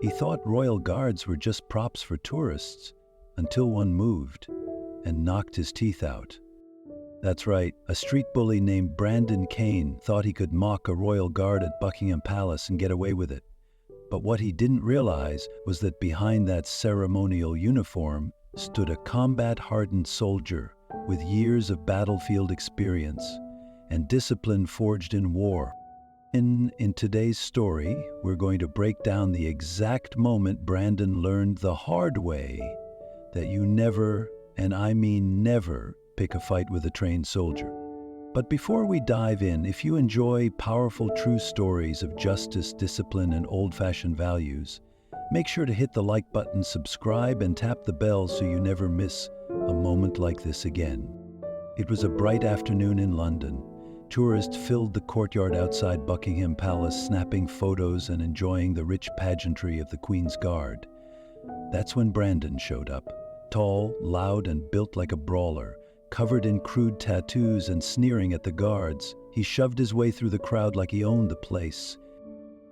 He thought royal guards were just props for tourists, until one moved and knocked his teeth out. That's right, a street bully named Brandon Kane thought he could mock a royal guard at Buckingham Palace and get away with it. But what he didn't realize was that behind that ceremonial uniform stood a combat-hardened soldier with years of battlefield experience and discipline forged in war. In today's story, we're going to break down the exact moment Brandon learned the hard way that you never, and I mean never, pick a fight with a trained soldier. But before we dive in, if you enjoy powerful true stories of justice, discipline, and old-fashioned values, make sure to hit the like button, subscribe, and tap the bell so you never miss a moment like this again. It was a bright afternoon in London. Tourists filled the courtyard outside Buckingham Palace, snapping photos and enjoying the rich pageantry of the Queen's Guard. That's when Brandon showed up, tall, loud, and built like a brawler. Covered in crude tattoos and sneering at the guards, he shoved his way through the crowd like he owned the place.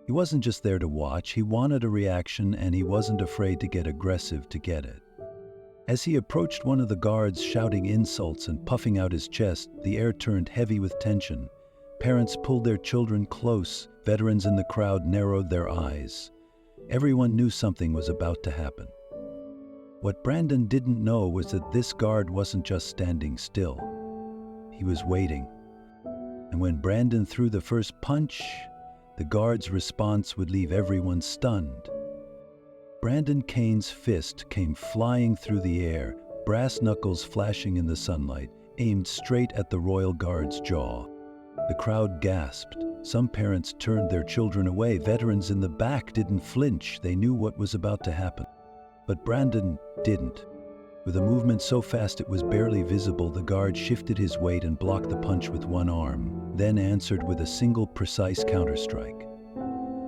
He wasn't just there to watch, he wanted a reaction, and he wasn't afraid to get aggressive to get it. As he approached one of the guards, shouting insults and puffing out his chest, the air turned heavy with tension. Parents pulled their children close, veterans in the crowd narrowed their eyes. Everyone knew something was about to happen. What Brandon didn't know was that this guard wasn't just standing still. He was waiting. And when Brandon threw the first punch, the guard's response would leave everyone stunned. Brandon Kane's fist came flying through the air, brass knuckles flashing in the sunlight, aimed straight at the royal guard's jaw. The crowd gasped. Some parents turned their children away. Veterans in the back didn't flinch. They knew what was about to happen. But Brandon didn't. With a movement so fast it was barely visible, the guard shifted his weight and blocked the punch with one arm, then answered with a single precise counterstrike.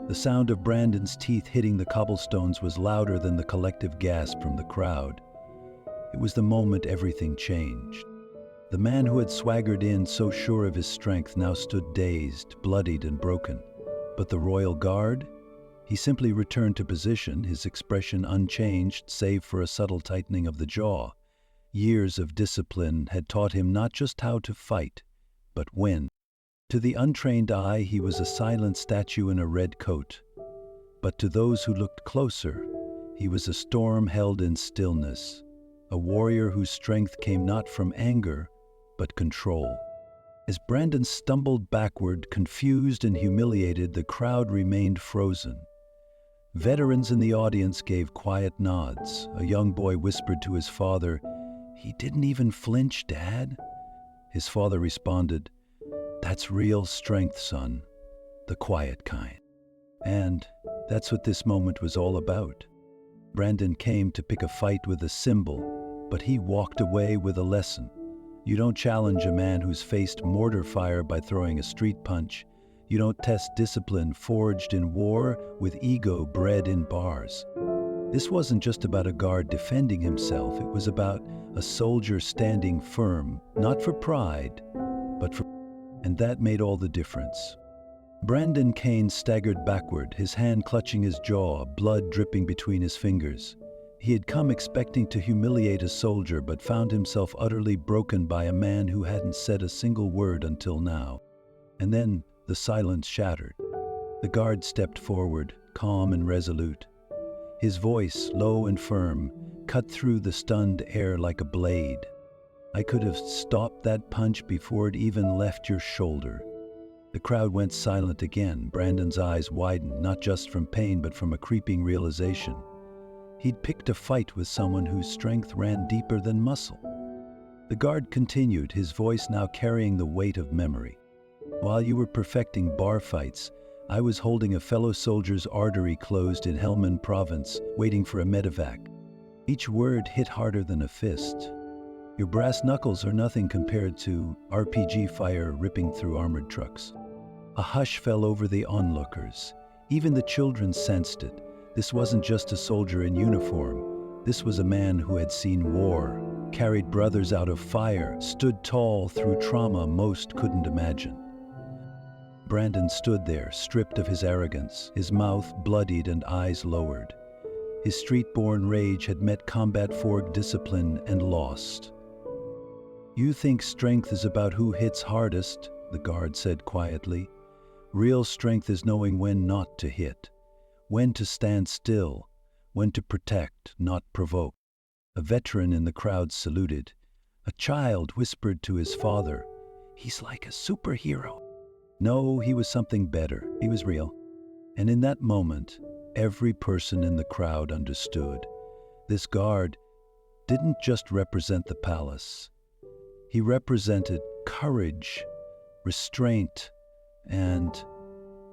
The sound of Brandon's teeth hitting the cobblestones was louder than the collective gasp from the crowd. It was the moment everything changed. The man who had swaggered in so sure of his strength now stood dazed, bloodied, and broken. But the royal guard? He simply returned to position, his expression unchanged save for a subtle tightening of the jaw. Years of discipline had taught him not just how to fight, but when. To the untrained eye, he was a silent statue in a red coat. But to those who looked closer, he was a storm held in stillness, a warrior whose strength came not from anger, but control. As Brandon stumbled backward, confused and humiliated, the crowd remained frozen. Veterans in the audience gave quiet nods. A young boy whispered to his father, "He didn't even flinch, Dad." His father responded, "That's real strength, son, the quiet kind." And that's what this moment was all about. Brandon came to pick a fight with a symbol, but he walked away with a lesson. You don't challenge a man who's faced mortar fire by throwing a street punch. You don't test discipline forged in war with ego bred in bars. This wasn't just about a guard defending himself. It was about a soldier standing firm, not for pride, but for... And that made all the difference. Brandon Kane staggered backward, his hand clutching his jaw, blood dripping between his fingers. He had come expecting to humiliate a soldier, but found himself utterly broken by a man who hadn't said a single word until now. And then the silence shattered. The guard stepped forward, calm and resolute. His voice, low and firm, cut through the stunned air like a blade. "I could have stopped that punch before it even left your shoulder." The crowd went silent again. Brandon's eyes widened, not just from pain, but from a creeping realization. He'd picked a fight with someone whose strength ran deeper than muscle. The guard continued, his voice now carrying the weight of memory. "While you were perfecting bar fights, I was holding a fellow soldier's artery closed in Helmand province, waiting for a medevac." Each word hit harder than a fist. "Your brass knuckles are nothing compared to RPG fire ripping through armored trucks." A hush fell over the onlookers. Even the children sensed it. This wasn't just a soldier in uniform. This was a man who had seen war, carried brothers out of fire, stood tall through trauma most couldn't imagine. Brandon stood there, stripped of his arrogance, his mouth bloodied and eyes lowered. His street-born rage had met combat-forged discipline and lost. "You think strength is about who hits hardest," the guard said quietly. "Real strength is knowing when not to hit, when to stand still, when to protect, not provoke." A veteran in the crowd saluted. A child whispered to his father, "He's like a superhero." No, he was something better. He was real. And in that moment, every person in the crowd understood. This guard didn't just represent the palace. He represented courage, restraint, and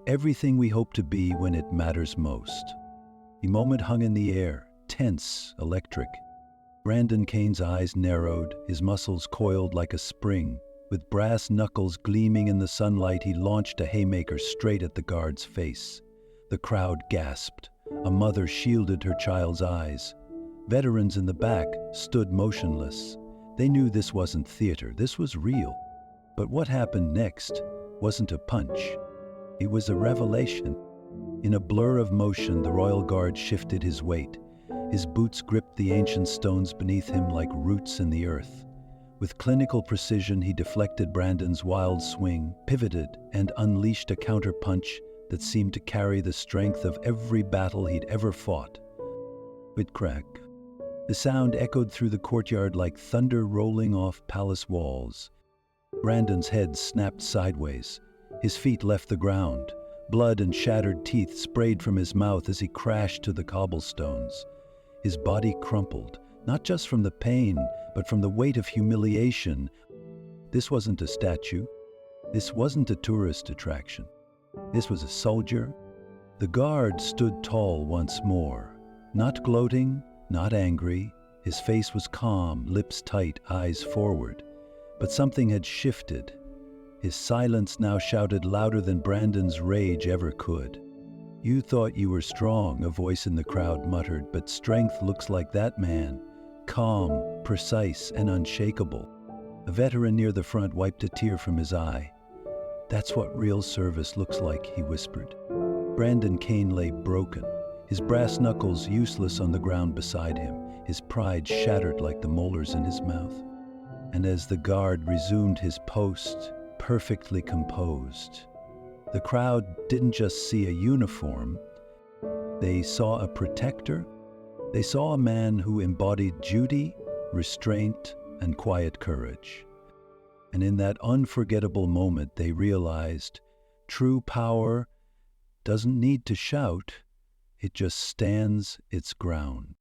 everything we hope to be when it matters most. The moment hung in the air, tense, electric. Brandon Kane's eyes narrowed, his muscles coiled like a spring. With brass knuckles gleaming in the sunlight, he launched a haymaker straight at the guard's face. The crowd gasped. A mother shielded her child's eyes. Veterans in the back stood motionless. They knew this wasn't theater, this was real. But what happened next wasn't a punch. It was a revelation. In a blur of motion, the royal guard shifted his weight. His boots gripped the ancient stones beneath him like roots in the earth. With clinical precision, he deflected Brandon's wild swing, pivoted, and unleashed a counterpunch that seemed to carry the strength of every battle he'd ever fought. With crack, the sound echoed through the courtyard like thunder rolling off palace walls. Brandon's head snapped sideways. His feet left the ground. Blood and shattered teeth sprayed from his mouth as he crashed to the cobblestones. His body crumpled, not just from the pain, but from the weight of humiliation. This wasn't a statue. This wasn't a tourist attraction. This was a soldier. The guard stood tall once more, not gloating, not angry. His face was calm, lips tight, eyes forward. But something had shifted. His silence now shouted louder than Brandon's rage ever could. "You thought you were strong," a voice in the crowd muttered, "but strength looks like that man. Calm, precise, and unshakable." A veteran near the front wiped a tear from his eye. "That's what real service looks like," he whispered. Brandon Kane lay broken, his brass knuckles useless on the ground beside him, his pride shattered like the molars in his mouth. And as the guard resumed his post, perfectly composed, the crowd didn't just see a uniform, they saw a protector. They saw a man who embodied duty, restraint, and quiet courage. And in that unforgettable moment, they realized true power doesn't need to shout, it just stands its ground.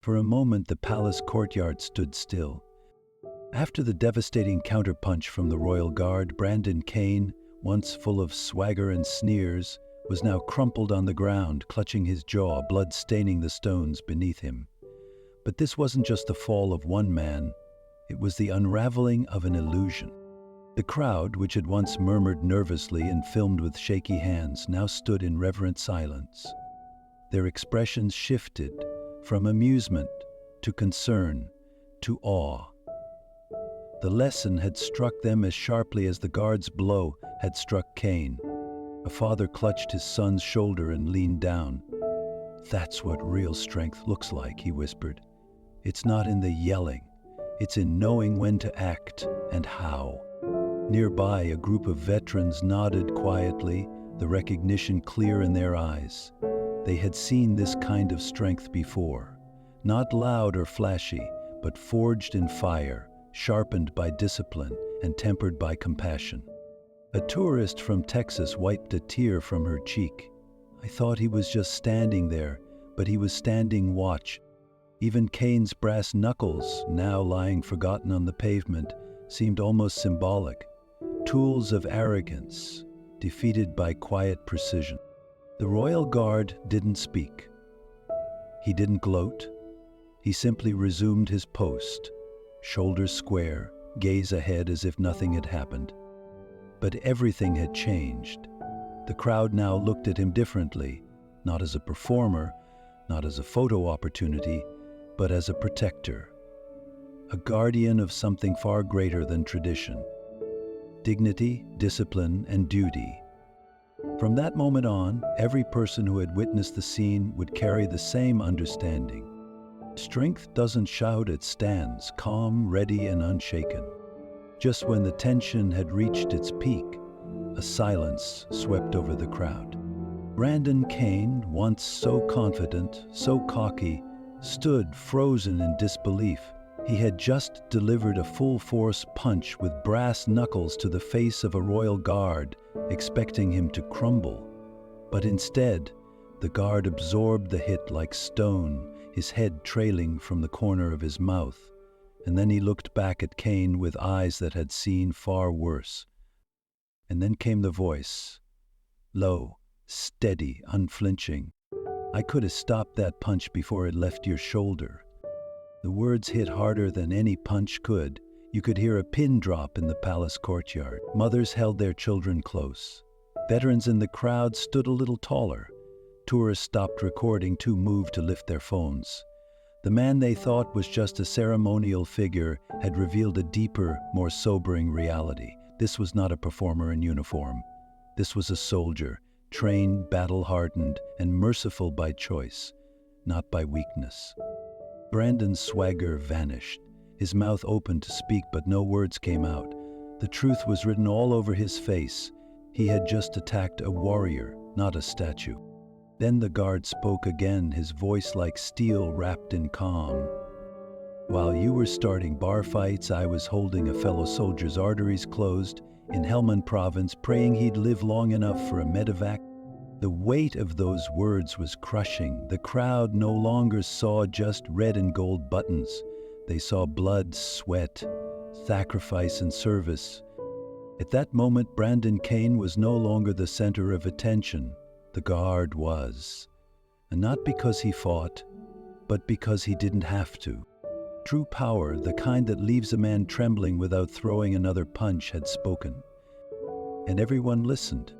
For a moment, the palace courtyard stood still. After the devastating counterpunch from the royal guard, Brandon Kane, once full of swagger and sneers, was now crumpled on the ground, clutching his jaw, blood staining the stones beneath him. But this wasn't just the fall of one man, it was the unraveling of an illusion. The crowd, which had once murmured nervously and filmed with shaky hands, now stood in reverent silence. Their expressions shifted from amusement to concern to awe. The lesson had struck them as sharply as the guard's blow had struck Kane. A father clutched his son's shoulder and leaned down. "That's what real strength looks like," he whispered. "It's not in the yelling, it's in knowing when to act and how." Nearby, a group of veterans nodded quietly, the recognition clear in their eyes. They had seen this kind of strength before, not loud or flashy, but forged in fire, sharpened by discipline and tempered by compassion. A tourist from Texas wiped a tear from her cheek. "I thought he was just standing there, but he was standing watch." Even Kane's brass knuckles, now lying forgotten on the pavement, seemed almost symbolic. Tools of arrogance, defeated by quiet precision. The royal guard didn't speak. He didn't gloat. He simply resumed his post, shoulders square, gaze ahead as if nothing had happened. But everything had changed. The crowd now looked at him differently, not as a performer, not as a photo opportunity, but as a protector, a guardian of something far greater than tradition. Dignity, discipline, and duty. From that moment on, every person who had witnessed the scene would carry the same understanding. Strength doesn't shout, it stands, calm, ready, and unshaken. Just when the tension had reached its peak, a silence swept over the crowd. Brandon Kane, once so confident, so cocky, stood frozen in disbelief. He had just delivered a full-force punch with brass knuckles to the face of a royal guard, expecting him to crumble. But instead, the guard absorbed the hit like stone, his head trailing from the corner of his mouth. And then he looked back at Kane with eyes that had seen far worse. And then came the voice, low, steady, unflinching. "I could have stopped that punch before it left your shoulder." The words hit harder than any punch could. You could hear a pin drop in the palace courtyard. Mothers held their children close. Veterans in the crowd stood a little taller. Tourists stopped recording, too moved to lift their phones. The man they thought was just a ceremonial figure had revealed a deeper, more sobering reality. This was not a performer in uniform. This was a soldier, trained, battle-hardened, and merciful by choice, not by weakness. Brandon's swagger vanished. His mouth opened to speak, but no words came out. The truth was written all over his face. He had just attacked a warrior, not a statue. Then the guard spoke again, his voice like steel wrapped in calm. "While you were starting bar fights, I was holding a fellow soldier's arteries closed in Helmand province, praying he'd live long enough for a medevac." The weight of those words was crushing. The crowd no longer saw just red and gold buttons. They saw blood, sweat, sacrifice, and service. At that moment, Brandon Kane was no longer the center of attention. The guard was. And not because he fought, but because he didn't have to. True power, the kind that leaves a man trembling without throwing another punch, had spoken. And everyone listened.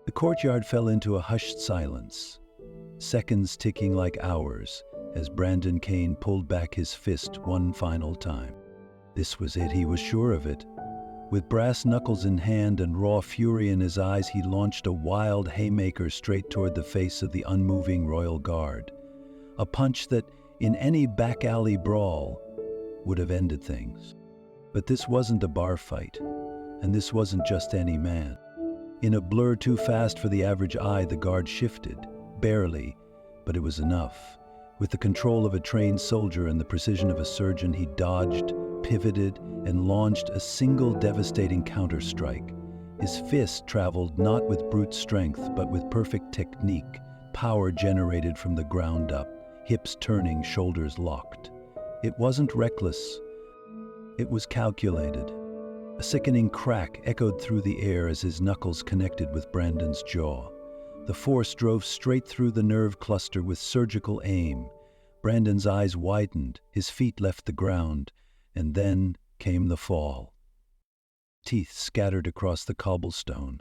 The courtyard fell into a hushed silence, seconds ticking like hours as Brandon Kane pulled back his fist one final time. This was it, he was sure of it. With brass knuckles in hand and raw fury in his eyes, he launched a wild haymaker straight toward the face of the unmoving royal guard. A punch that, in any back alley brawl, would have ended things. But this wasn't a bar fight, and this wasn't just any man. In a blur too fast for the average eye, the guard shifted, barely, but it was enough. With the control of a trained soldier and the precision of a surgeon, he dodged, pivoted, and launched a single devastating counter-strike. His fist traveled not with brute strength, but with perfect technique, power generated from the ground up, hips turning, shoulders locked. It wasn't reckless. It was calculated. A sickening crack echoed through the air as his knuckles connected with Brandon's jaw. The force drove straight through the nerve cluster with surgical aim. Brandon's eyes widened, his feet left the ground, and then came the fall. Teeth scattered across the cobblestone.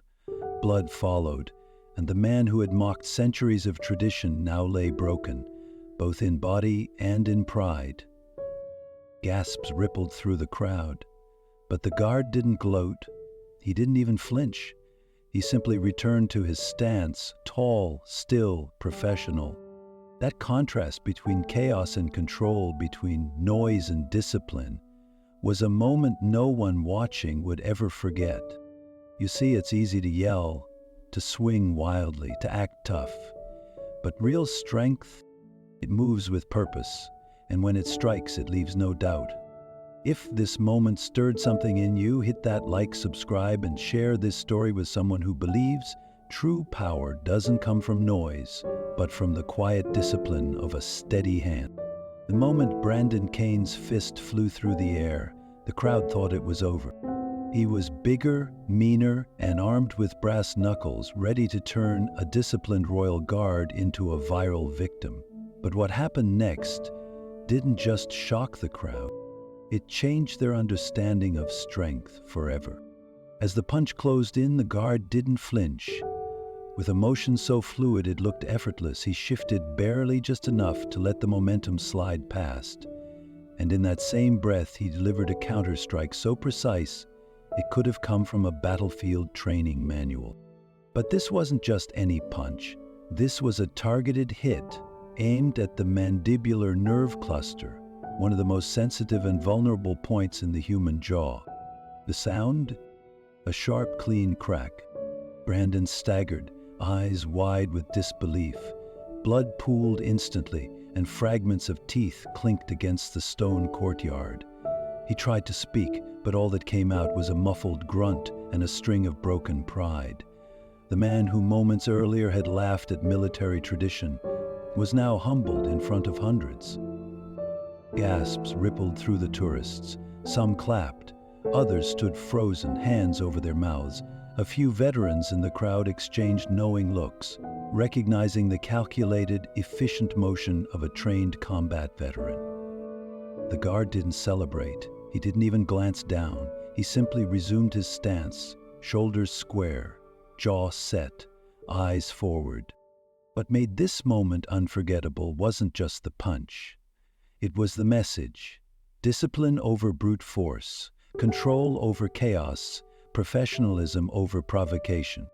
Blood followed, and the man who had mocked centuries of tradition now lay broken, both in body and in pride. Gasps rippled through the crowd. But the guard didn't gloat. He didn't even flinch. He simply returned to his stance, tall, still, professional. That contrast between chaos and control, between noise and discipline, was a moment no one watching would ever forget. You see, it's easy to yell, to swing wildly, to act tough. But real strength, it moves with purpose, and when it strikes, it leaves no doubt. If this moment stirred something in you, hit that like, subscribe, and share this story with someone who believes true power doesn't come from noise, but from the quiet discipline of a steady hand. The moment Brandon Kane's fist flew through the air, the crowd thought it was over. He was bigger, meaner, and armed with brass knuckles, ready to turn a disciplined royal guard into a viral victim. But what happened next didn't just shock the crowd. It changed their understanding of strength forever. As the punch closed in, the guard didn't flinch. With a motion so fluid it looked effortless, he shifted barely, just enough to let the momentum slide past. And in that same breath, he delivered a counter-strike so precise it could have come from a battlefield training manual. But this wasn't just any punch. This was a targeted hit aimed at the mandibular nerve cluster, one of the most sensitive and vulnerable points in the human jaw. The sound? A sharp, clean crack. Brandon staggered, eyes wide with disbelief. Blood pooled instantly, and fragments of teeth clinked against the stone courtyard. He tried to speak, but all that came out was a muffled grunt and a string of broken pride. The man who moments earlier had laughed at military tradition was now humbled in front of hundreds. Gasps rippled through the tourists. Some clapped. Others stood frozen, hands over their mouths. A few veterans in the crowd exchanged knowing looks, recognizing the calculated, efficient motion of a trained combat veteran. The guard didn't celebrate. He didn't even glance down. He simply resumed his stance, shoulders square, jaw set, eyes forward. What made this moment unforgettable wasn't just the punch. It was the message: discipline over brute force, control over chaos, professionalism over provocation.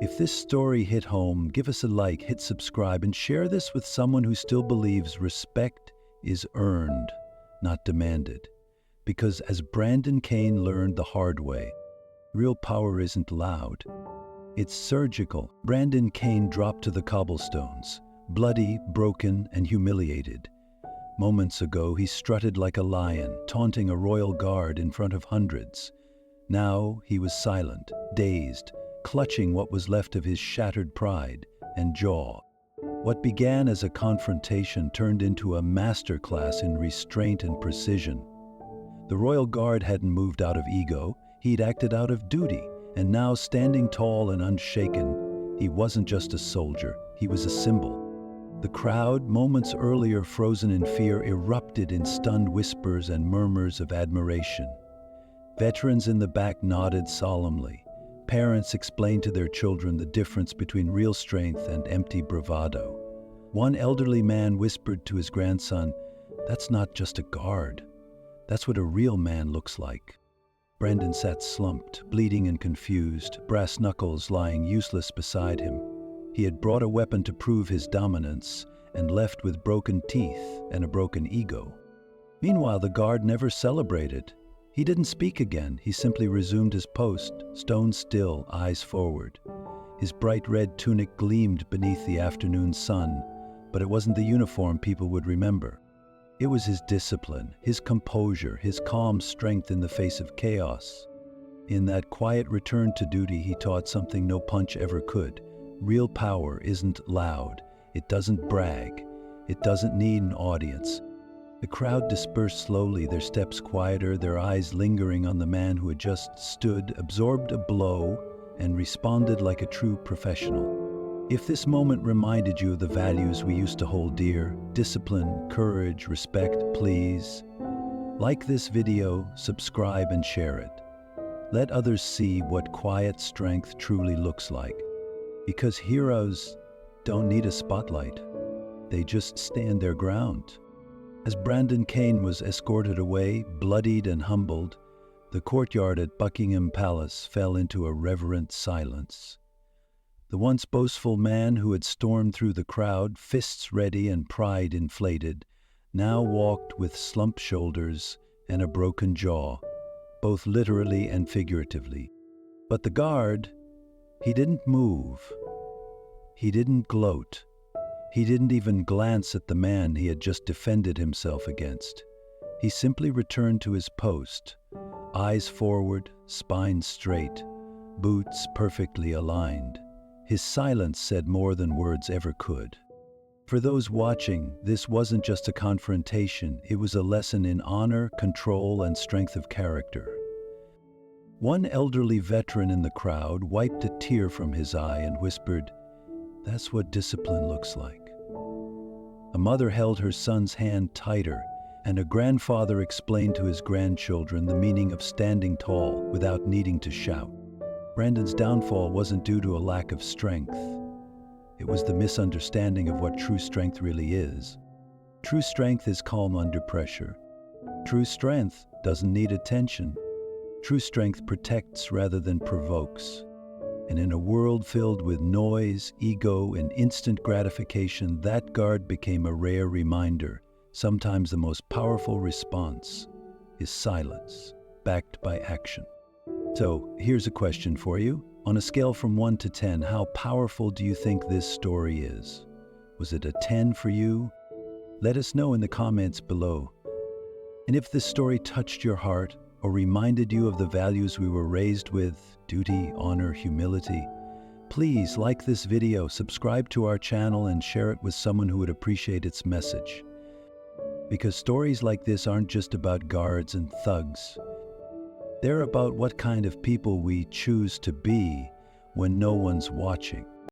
If this story hit home, give us a like, hit subscribe, and share this with someone who still believes respect is earned, not demanded. Because as Brandon Kane learned the hard way, real power isn't loud. It's surgical. Brandon Kane dropped to the cobblestones, bloody, broken, and humiliated. Moments ago, he strutted like a lion, taunting a royal guard in front of hundreds. Now he was silent, dazed, clutching what was left of his shattered pride and jaw. What began as a confrontation turned into a masterclass in restraint and precision. The royal guard hadn't moved out of ego, he'd acted out of duty, and now standing tall and unshaken, he wasn't just a soldier, he was a symbol. The crowd, moments earlier frozen in fear, erupted in stunned whispers and murmurs of admiration. Veterans in the back nodded solemnly. Parents explained to their children the difference between real strength and empty bravado. One elderly man whispered to his grandson, "That's not just a guard. That's what a real man looks like." Brandon sat slumped, bleeding and confused, brass knuckles lying useless beside him. He had brought a weapon to prove his dominance and left with broken teeth and a broken ego. Meanwhile, the guard never celebrated. He didn't speak again. He simply resumed his post, stone still, eyes forward. His bright red tunic gleamed beneath the afternoon sun, but it wasn't the uniform people would remember. It was his discipline, his composure, his calm strength in the face of chaos. In that quiet return to duty, he taught something no punch ever could. Real power isn't loud. It doesn't brag. It doesn't need an audience. The crowd dispersed slowly, their steps quieter, their eyes lingering on the man who had just stood, absorbed a blow, and responded like a true professional. If this moment reminded you of the values we used to hold dear, discipline, courage, respect, please like this video, subscribe, and share it. Let others see what quiet strength truly looks like. Because heroes don't need a spotlight. They just stand their ground. As Brandon Kane was escorted away, bloodied and humbled, the courtyard at Buckingham Palace fell into a reverent silence. The once boastful man who had stormed through the crowd, fists ready and pride inflated, now walked with slumped shoulders and a broken jaw, both literally and figuratively. But the guard, he didn't move. He didn't gloat. He didn't even glance at the man he had just defended himself against. He simply returned to his post, eyes forward, spine straight, boots perfectly aligned. His silence said more than words ever could. For those watching, this wasn't just a confrontation, it was a lesson in honor, control, and strength of character. One elderly veteran in the crowd wiped a tear from his eye and whispered, "That's what discipline looks like." A mother held her son's hand tighter, and a grandfather explained to his grandchildren the meaning of standing tall without needing to shout. Brandon's downfall wasn't due to a lack of strength. It was the misunderstanding of what true strength really is. True strength is calm under pressure. True strength doesn't need attention. True strength protects rather than provokes. And in a world filled with noise, ego, and instant gratification, that guard became a rare reminder. Sometimes the most powerful response is silence, backed by action. So, here's a question for you. On a scale from 1 to 10, how powerful do you think this story is? Was it a 10 for you? Let us know in the comments below. And if this story touched your heart or reminded you of the values we were raised with, duty, honor, humility, please like this video, subscribe to our channel, and share it with someone who would appreciate its message. Because stories like this aren't just about guards and thugs. They're about what kind of people we choose to be when no one's watching.